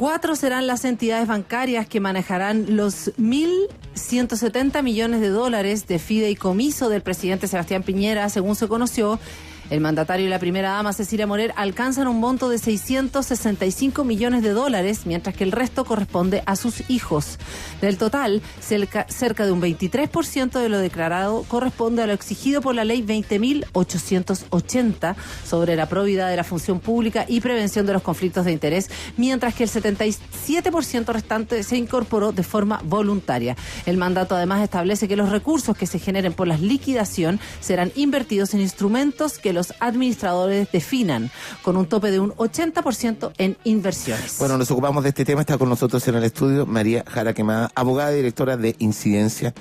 4 serán las entidades bancarias que manejarán los 1.170 millones de dólares de fideicomiso del presidente Sebastián Piñera, según se conoció. El mandatario y la primera dama Cecilia Morel alcanzan un monto de 665 millones de dólares, mientras que el resto corresponde a sus hijos. Del total, cerca de un 23% de lo declarado corresponde a lo exigido por la ley 20.880 sobre la probidad de la función pública y prevención de los conflictos de interés, mientras que el 77% restante se incorporó de forma voluntaria. El mandato además establece que los recursos que se generen por la liquidación serán invertidos en instrumentos que los administradores definan, con un tope de un 80% en inversiones. Bueno, nos ocupamos de este tema. Está con nosotros en el estudio María Jara Quemada, abogada y directora de Incidencia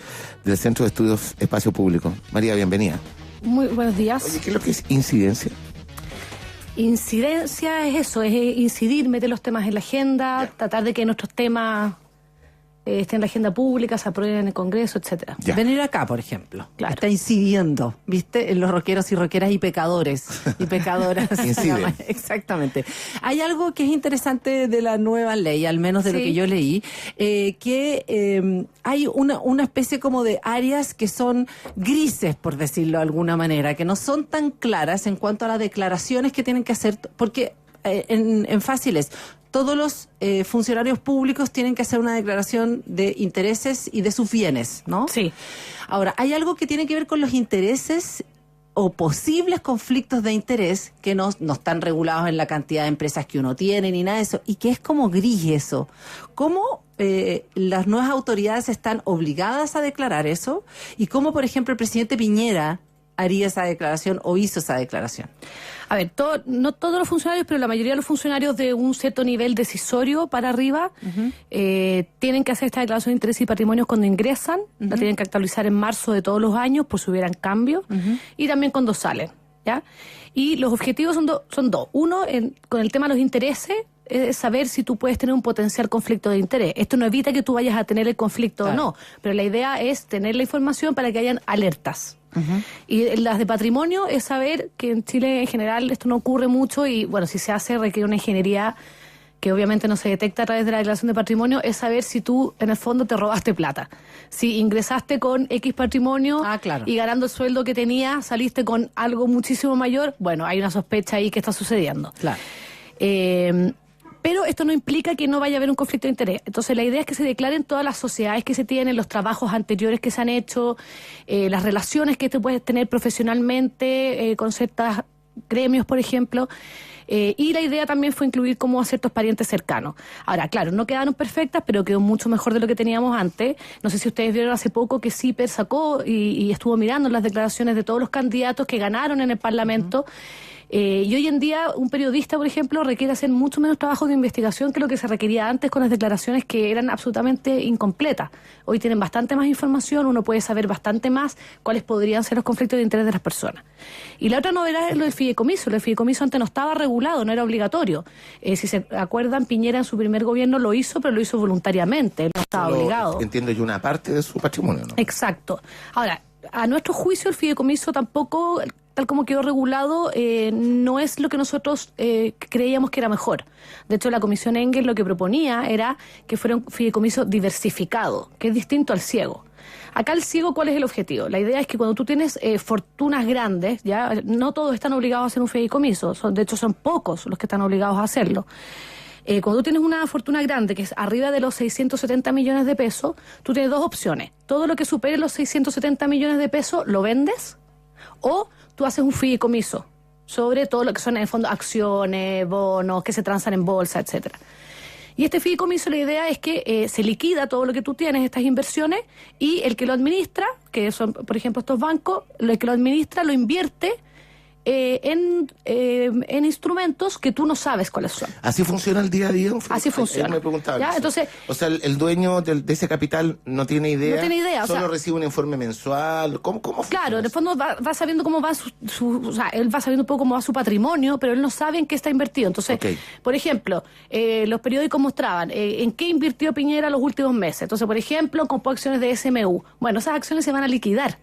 del Centro de Estudios Espacio Público. María, bienvenida. Muy buenos días. Oye, ¿qué es lo que es incidencia? Incidencia es eso, es incidir, meter los temas en la agenda, tratar de que nuestros temas estén en la agenda pública, se aprueben en el Congreso, etcétera. Venir acá, por ejemplo, claro, está incidiendo, ¿viste? En los rockeros y rockeras y pecadores y pecadoras. Exactamente. Hay algo que es interesante de la nueva ley, al menos de lo que yo leí, que hay una especie como de áreas que son grises, por decirlo de alguna manera, que no son tan claras en cuanto a las declaraciones que tienen que hacer, porque en fáciles, todos los funcionarios públicos tienen que hacer una declaración de intereses y de sus bienes, ¿no? Sí. Ahora, hay algo que tiene que ver con los intereses o posibles conflictos de interés que no están regulados en la cantidad de empresas que uno tiene ni nada de eso, y que es como gris eso. ¿Cómo las nuevas autoridades están obligadas a declarar eso? Y cómo, por ejemplo, el presidente Piñera haría esa declaración o hizo esa declaración. A ver, no todos los funcionarios, pero la mayoría de los funcionarios de un cierto nivel decisorio para arriba tienen que hacer esta declaración de interés y patrimonios cuando ingresan, la tienen que actualizar en marzo de todos los años por si hubieran cambios, y también cuando salen, ¿ya? Y los objetivos son dos. Uno, con el tema de los intereses, es saber si tú puedes tener un potencial conflicto de interés. Esto no evita que tú vayas a tener el conflicto o no, pero la idea es tener la información para que hayan alertas. Y las de patrimonio es saber que en Chile en general esto no ocurre mucho y bueno, si se hace requiere una ingeniería que obviamente no se detecta a través de la declaración de patrimonio, es saber si tú en el fondo te robaste plata. Si ingresaste con X patrimonio y ganando el sueldo que tenías saliste con algo muchísimo mayor, bueno, hay una sospecha ahí que está sucediendo. Claro. Pero esto no implica que no vaya a haber un conflicto de interés. Entonces la idea es que se declaren todas las sociedades que se tienen, los trabajos anteriores que se han hecho, las relaciones que tú puedes tener profesionalmente con ciertos gremios, por ejemplo. Y la idea también fue incluir como a ciertos parientes cercanos. Ahora, claro, no quedaron perfectas, pero quedó mucho mejor de lo que teníamos antes. No sé si ustedes vieron hace poco que CIPER sacó y estuvo mirando las declaraciones de todos los candidatos que ganaron en el Parlamento. Y hoy en día un periodista, por ejemplo, requiere hacer mucho menos trabajo de investigación que lo que se requería antes con las declaraciones que eran absolutamente incompletas. Hoy tienen bastante más información, uno puede saber bastante más cuáles podrían ser los conflictos de interés de las personas. Y la otra novedad es lo del fideicomiso. El fideicomiso antes no estaba regulado, no era obligatorio. Si se acuerdan, Piñera en su primer gobierno lo hizo, pero lo hizo voluntariamente, él no estaba obligado. Entiendo yo, una parte de su patrimonio, ¿no? Exacto. Ahora, a nuestro juicio el fideicomiso tampoco, tal como quedó regulado, no es lo que nosotros creíamos que era mejor. De hecho, la Comisión Engel lo que proponía era que fuera un fideicomiso diversificado, que es distinto al ciego. Acá el ciego, ¿cuál es el objetivo? La idea es que cuando tú tienes fortunas grandes, ya no todos están obligados a hacer un fideicomiso, de hecho son pocos los que están obligados a hacerlo. Cuando tú tienes una fortuna grande, que es arriba de los 670 millones de pesos, tú tienes dos opciones. Todo lo que supere los 670 millones de pesos lo vendes, o tú haces un fideicomiso sobre todo lo que son en el fondo acciones, bonos, que se transan en bolsa, etcétera. Y este fideicomiso, la idea es que se liquida todo lo que tú tienes, estas inversiones, y el que lo administra, que son, por ejemplo, estos bancos, el que lo administra lo invierte en instrumentos que tú no sabes cuáles son. ¿Así funciona el día a día? Así funciona. Él me preguntaba. ¿Ya? Entonces, o sea, el dueño de ese capital no tiene idea. No tiene idea. Solo recibe un informe mensual. ¿Cómo Claro, en el fondo va sabiendo cómo va o sea, él va sabiendo un poco cómo va su patrimonio, pero él no sabe en qué está invertido. Entonces, por ejemplo, los periódicos mostraban en qué invirtió Piñera los últimos meses. Entonces, por ejemplo, compró acciones de SMU. Bueno, esas acciones se van a liquidar.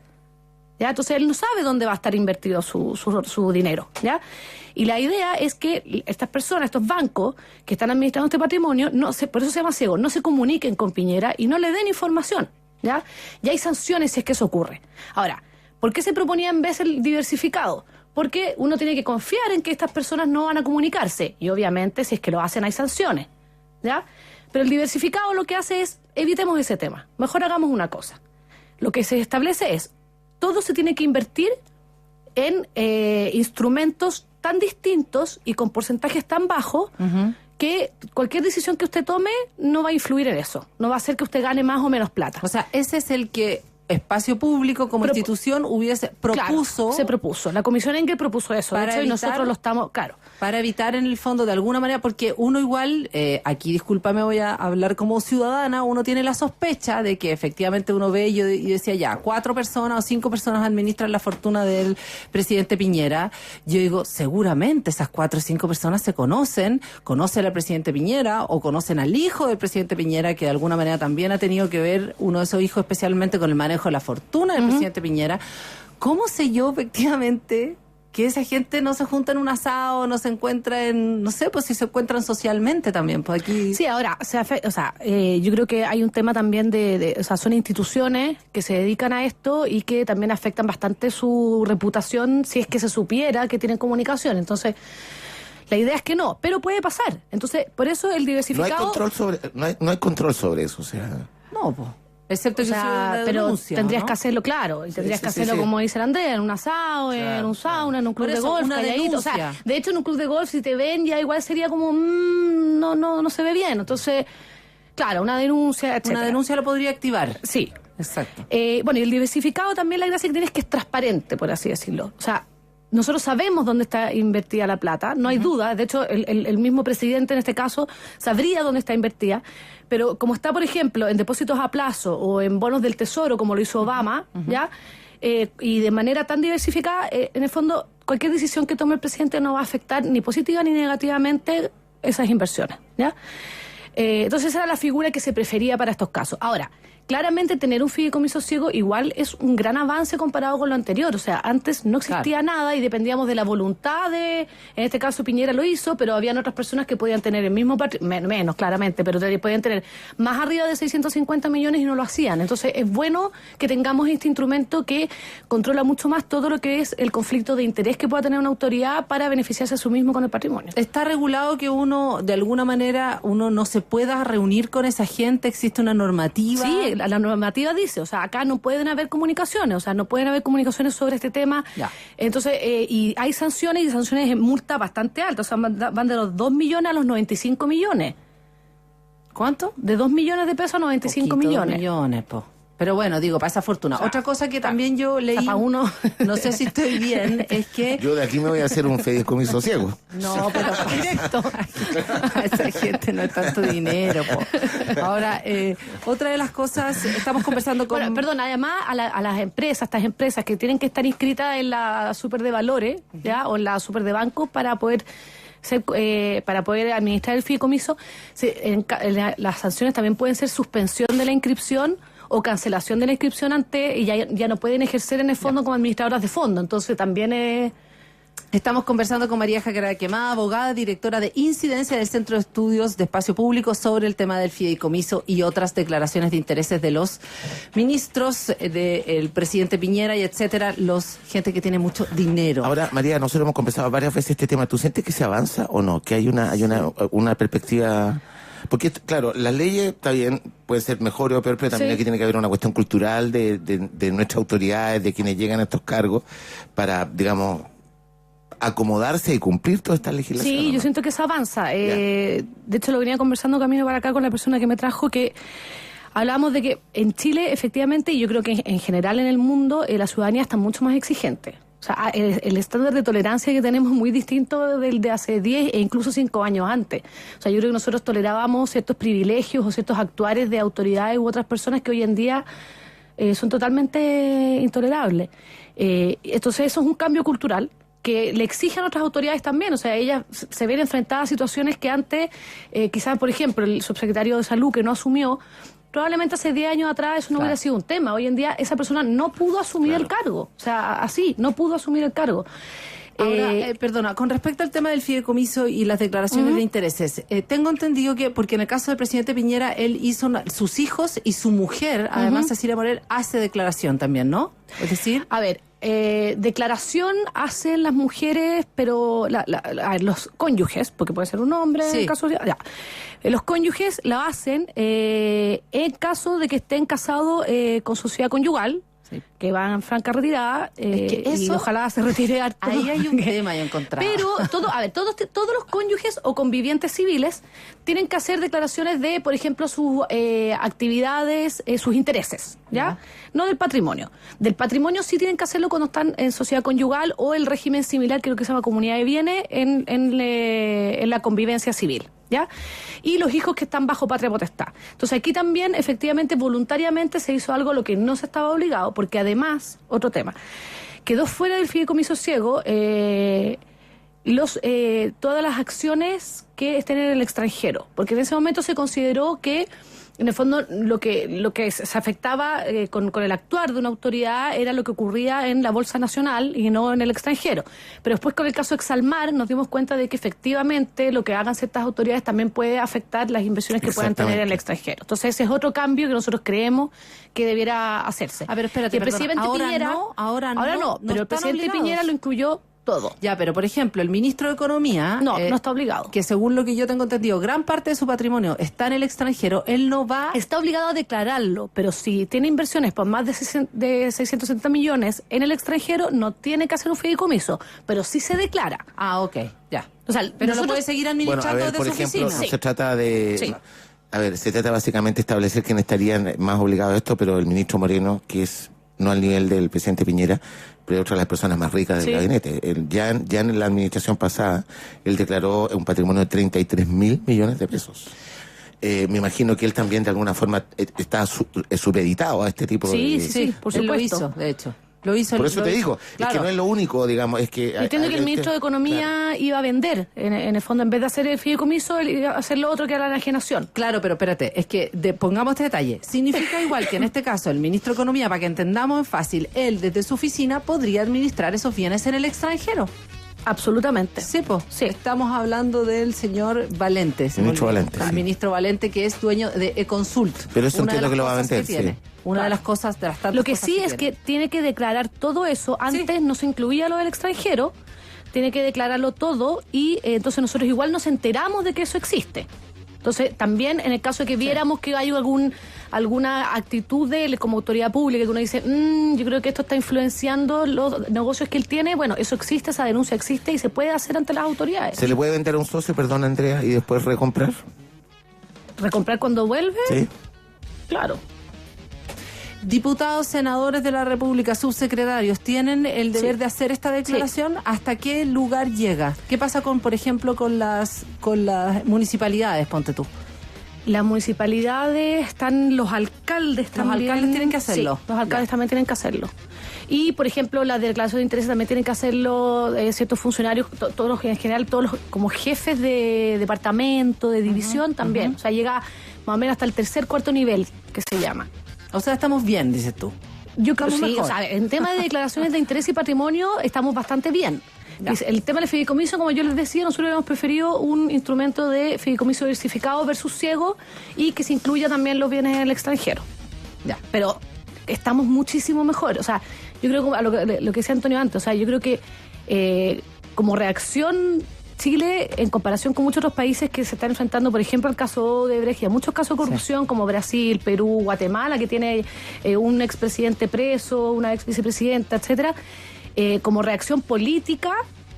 ¿ya? Entonces él no sabe dónde va a estar invertido su dinero, ¿ya? Y la idea es que estas personas, estos bancos que están administrando este patrimonio, por eso se llama ciego, no se comuniquen con Piñera y no le den información, ¿ya? Y hay sanciones si es que eso ocurre. Ahora, ¿por qué se proponía en vez el diversificado? Porque uno tiene que confiar en que estas personas no van a comunicarse. Y obviamente, si es que lo hacen, hay sanciones, ¿ya? Pero el diversificado lo que hace es, evitemos ese tema. Mejor hagamos una cosa. Lo que se establece es, todo se tiene que invertir en instrumentos tan distintos y con porcentajes tan bajos que cualquier decisión que usted tome no va a influir en eso. No va a hacer que usted gane más o menos plata. O sea, ese es el que Espacio Público como institución propuso. Claro, se propuso. La Comisión Engel propuso eso. De hecho, y nosotros lo estamos, claro. Para evitar en el fondo de alguna manera, porque uno igual, aquí discúlpame, voy a hablar como ciudadana, uno tiene la sospecha de que efectivamente uno ve, yo decía ya, 4 personas o 5 personas administran la fortuna del presidente Piñera. Yo digo, seguramente esas 4 o 5 personas se conocen al presidente Piñera o conocen al hijo del presidente Piñera, que de alguna manera también ha tenido que ver, uno de esos hijos especialmente con el manejo de la fortuna del presidente Piñera. ¿Cómo sé yo efectivamente que esa gente no se junta en un asado, no se encuentra no sé, pues si se encuentran socialmente también? Pues aquí... Sí, ahora, yo creo que hay un tema también o sea, son instituciones que se dedican a esto y que también afectan bastante su reputación si es que se supiera que tienen comunicación. Entonces, la idea es que no, pero puede pasar. Entonces, por eso el diversificado... No hay control sobre eso, o sea... No, pues... Excepto que pero denuncia, tendrías ¿no? que hacerlo, claro, y tendrías que hacerlo como dice el Andrés, en un asado, en un sauna, en un club de golf, calladito. O sea, de hecho en un club de golf si te ven ya igual sería como no se ve bien. Entonces, claro, una denuncia, etcétera. Una denuncia lo podría activar. Sí. Exacto. Bueno, y el diversificado también la gracia que tiene es que es transparente, por así decirlo. O sea, nosotros sabemos dónde está invertida la plata, no hay duda. De hecho, el mismo presidente en este caso sabría dónde está invertida. Pero como está, por ejemplo, en depósitos a plazo o en bonos del Tesoro, como lo hizo Obama, ¿ya? Y de manera tan diversificada, en el fondo, cualquier decisión que tome el presidente no va a afectar ni positiva ni negativamente esas inversiones, ¿ya? Entonces esa era la figura que se prefería para estos casos. Ahora, claramente tener un fideicomiso ciego igual es un gran avance comparado con lo anterior. O sea, antes no existía nada y dependíamos de la voluntad en este caso Piñera lo hizo, pero habían otras personas que podían tener el mismo menos claramente, pero podían tener más arriba de 650 millones y no lo hacían. Entonces es bueno que tengamos este instrumento que controla mucho más todo lo que es el conflicto de interés que pueda tener una autoridad para beneficiarse a sí mismo con el patrimonio. ¿Está regulado que uno, de alguna manera, uno no se pueda reunir con esa gente? ¿Existe una normativa? Sí, la normativa dice, o sea, acá no pueden haber comunicaciones, o sea, no pueden haber comunicaciones sobre este tema. Ya. Entonces, y hay sanciones y sanciones en multa bastante altas, o sea, van de los 2 millones a los 95 millones. ¿Cuánto? De 2 millones de pesos a 95 millones. 2 millones, po. Pero bueno, digo, para esa fortuna. O sea, otra cosa que también yo leí, o sea, para uno... no sé si estoy bien, es que... Yo de aquí me voy a hacer un fideicomiso ciego. No, pero directo. A esa gente no es tanto dinero, po. Ahora, otra de las cosas, estamos conversando con... Bueno, perdón, además a las empresas, estas empresas que tienen que estar inscritas en la super de valores, ¿ya? O en la super de bancos para poder administrar el fideicomiso, las sanciones también pueden ser suspensión de la inscripción o cancelación de la inscripción y ya no pueden ejercer en el fondo como administradoras de fondo. Entonces también es... Estamos conversando con María Jara Quemada, abogada, directora de incidencia del Centro de Estudios de Espacio Público, sobre el tema del fideicomiso y otras declaraciones de intereses de los ministros, del presidente Piñera y etcétera, gente que tiene mucho dinero. Ahora, María, nosotros hemos conversado varias veces este tema. ¿Tú sientes que se avanza o no? Que hay una perspectiva... Porque, claro, las leyes, está bien, pueden ser mejores o peores, pero también aquí tiene que haber una cuestión cultural de nuestras autoridades, de quienes llegan a estos cargos, para, digamos, acomodarse y cumplir toda esta legislación. Sí, yo siento que se avanza. De hecho, lo venía conversando camino para acá con la persona que me trajo, que hablábamos de que en Chile, efectivamente, y yo creo que en general en el mundo, la ciudadanía está mucho más exigente. O sea, el estándar de tolerancia que tenemos es muy distinto del de hace 10 e incluso 5 años antes. O sea, yo creo que nosotros tolerábamos ciertos privilegios o ciertos actuares de autoridades u otras personas que hoy en día son totalmente intolerables. Entonces, eso es un cambio cultural que le exigen a otras autoridades también. O sea, ellas se ven enfrentadas a situaciones que antes, quizás, por ejemplo, el subsecretario de Salud que no asumió, probablemente hace 10 años atrás eso no hubiera sido un tema. Hoy en día esa persona no pudo asumir el cargo. O sea, así, no pudo asumir el cargo. Ahora, perdona, con respecto al tema del fideicomiso y las declaraciones de intereses, tengo entendido que, porque en el caso del presidente Piñera, él hizo, sus hijos y su mujer, además Cecilia Morel, hace declaración también, ¿no? Es decir... A ver, declaración hacen las mujeres, pero los cónyuges, porque puede ser un hombre, en el caso de... Los cónyuges la hacen en caso de que estén casados con sociedad conyugal, que van en franca retirada, y ojalá se retire harto. Ahí hay un tema yo encontrado. Pero todos los cónyuges o convivientes civiles tienen que hacer declaraciones de, por ejemplo, sus actividades, sus intereses, ¿ya? No del patrimonio. Del patrimonio sí tienen que hacerlo cuando están en sociedad conyugal o el régimen similar, que es lo que se llama comunidad de bienes, en la convivencia civil, ¿ya? Y los hijos que están bajo patria potestad. Entonces aquí también, efectivamente, voluntariamente se hizo algo a lo que no se estaba obligado, porque además, otro tema, quedó fuera del fideicomiso ciego todas las acciones que estén en el extranjero, porque en ese momento se consideró que en el fondo lo que se afectaba con el actuar de una autoridad era lo que ocurría en la Bolsa Nacional y no en el extranjero. Pero después con el caso Exalmar nos dimos cuenta de que efectivamente lo que hagan ciertas autoridades también puede afectar las inversiones que puedan tener en el extranjero. Entonces ese es otro cambio que nosotros creemos que debiera hacerse. A ver, espérate, el presidente Piñera, ahora no, pero el presidente Piñera lo incluyó todo. Ya, pero por ejemplo, el ministro de Economía... No está obligado. Que según lo que yo tengo entendido, gran parte de su patrimonio está en el extranjero, él no va... Está obligado a declararlo, pero si tiene inversiones por más de 660 millones en el extranjero, no tiene que hacer un fideicomiso, pero sí se declara. Ah, ok, ya. O sea, pero lo puede seguir administrando desde por su ejemplo, oficina. Se trata de... A ver, se trata básicamente de establecer quién estarían más obligados a esto, pero el ministro Moreno, que es no al nivel del presidente Piñera, pero otra de las personas más ricas del gabinete. Ya en la administración pasada, él declaró un patrimonio de 33.000 millones de pesos. Me imagino que él también de alguna forma está supeditado a este tipo de... Sí, por supuesto. Él lo hizo, de hecho. Lo hizo, por eso te digo, claro. Es que no es lo único, digamos, es que... Entiendo que el ministro de Economía iba a vender, en el fondo, en vez de hacer el fideicomiso, él iba a hacer lo otro que era la enajenación. Claro, pero espérate, es que pongamos este detalle. Significa igual que en este caso el ministro de Economía, para que entendamos en fácil, él desde su oficina podría administrar esos bienes en el extranjero. Absolutamente. Sí, estamos hablando del señor Valente. Ministro Valente. El ministro Valente, que es dueño de Econsult. Pero eso entiendo que lo va a vender, Una de las cosas, de las tantas Lo que cosas sí es que tiene que declarar todo eso. Antes no se incluía lo del extranjero, tiene que declararlo todo y entonces nosotros igual nos enteramos de que eso existe. Entonces, también en el caso de que viéramos que hay alguna actitud de él como autoridad pública, que uno dice, yo creo que esto está influenciando los negocios que él tiene, bueno, eso existe, esa denuncia existe y se puede hacer ante las autoridades. ¿Se le puede vender a un socio, perdón, Andrea, y después recomprar? ¿Recomprar cuando vuelve? Sí. Claro. Diputados, senadores de la República, subsecretarios, ¿tienen el deber de hacer esta declaración? ¿Hasta qué lugar llega? ¿Qué pasa con, por ejemplo, con las municipalidades, ponte tú? Las municipalidades están los alcaldes también. Los alcaldes tienen que hacerlo. Sí, los alcaldes también tienen que hacerlo. Y, por ejemplo, la declaración de intereses también tienen que hacerlo ciertos funcionarios, todos en general, todos los como jefes de departamento, de división también. O sea, llega más o menos hasta el tercer, cuarto nivel, que se llama. O sea, estamos bien, dices tú. Yo creo que sí. O sea, en tema de declaraciones de interés y patrimonio estamos bastante bien. El tema del fideicomiso, como yo les decía, nosotros hemos preferido un instrumento de fideicomiso diversificado versus ciego y que se incluya también los bienes en el extranjero. Ya. Pero estamos muchísimo mejor. O sea, yo creo que lo que decía Antonio antes, o sea, yo creo que como reacción Chile, en comparación con muchos otros países que se están enfrentando, por ejemplo, al caso de Odebrecht, muchos casos de corrupción como Brasil, Perú, Guatemala, que tiene un expresidente preso, una ex vicepresidenta, etcétera, como reacción política,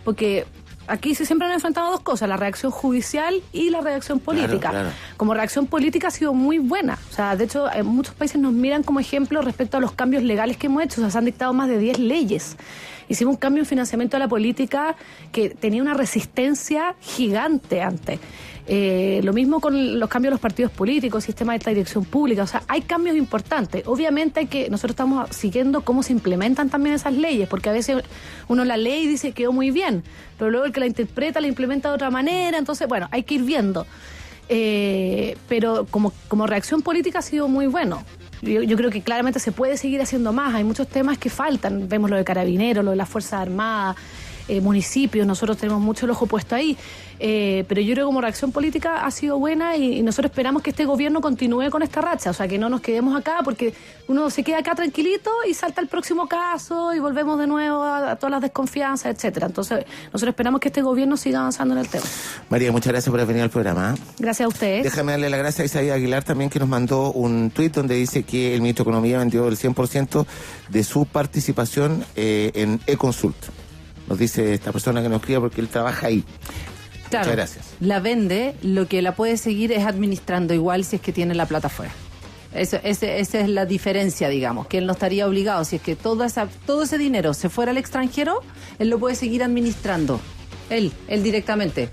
porque aquí se siempre han enfrentado dos cosas, la reacción judicial y la reacción política. Claro. Como reacción política ha sido muy buena. O sea, de hecho, muchos países nos miran como ejemplo respecto a los cambios legales que hemos hecho. O sea, se han dictado más de 10 leyes. Hicimos un cambio en financiamiento de la política que tenía una resistencia gigante antes. Lo mismo con los cambios de los partidos políticos, sistema de alta dirección pública. O sea, hay cambios importantes. Obviamente nosotros estamos siguiendo cómo se implementan también esas leyes, porque a veces uno la lee y dice quedó muy bien, pero luego el que la interpreta la implementa de otra manera. Entonces, bueno, hay que ir viendo. Pero como reacción política ha sido muy bueno. Yo creo que claramente se puede seguir haciendo más. Hay muchos temas que faltan. Vemos lo de Carabineros, lo de las Fuerzas Armadas, municipios. Nosotros tenemos mucho el ojo puesto ahí. Pero yo creo que como reacción política ha sido buena y nosotros esperamos que este gobierno continúe con esta racha. O sea, que no nos quedemos acá porque uno se queda acá tranquilito y salta el próximo caso y volvemos de nuevo a todas las desconfianzas, etcétera. Entonces, nosotros esperamos que este gobierno siga avanzando en el tema. María, muchas gracias por venir al programa. Gracias a ustedes. Déjame darle las gracias a Isaías Aguilar también, que nos mandó un tuit donde dice que el ministro de Economía vendió el 100% de su participación en eConsult. Nos dice esta persona que nos escribe porque él trabaja ahí. Claro, muchas gracias. La vende, lo que la puede seguir es administrando igual si es que tiene la plata fuera. Esa es la diferencia, digamos, que él no estaría obligado. Si es que todo ese dinero se fuera al extranjero, él lo puede seguir administrando. Él directamente.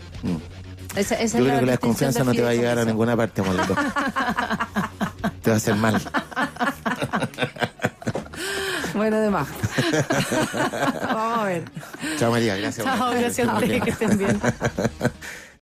Esa Yo creo que la desconfianza no te va a llegar a ninguna parte, Molito. Te va a hacer mal. Bueno, de más. Vamos a ver. Chao, María. Gracias. Chao, gracias a ustedes, que estén bien.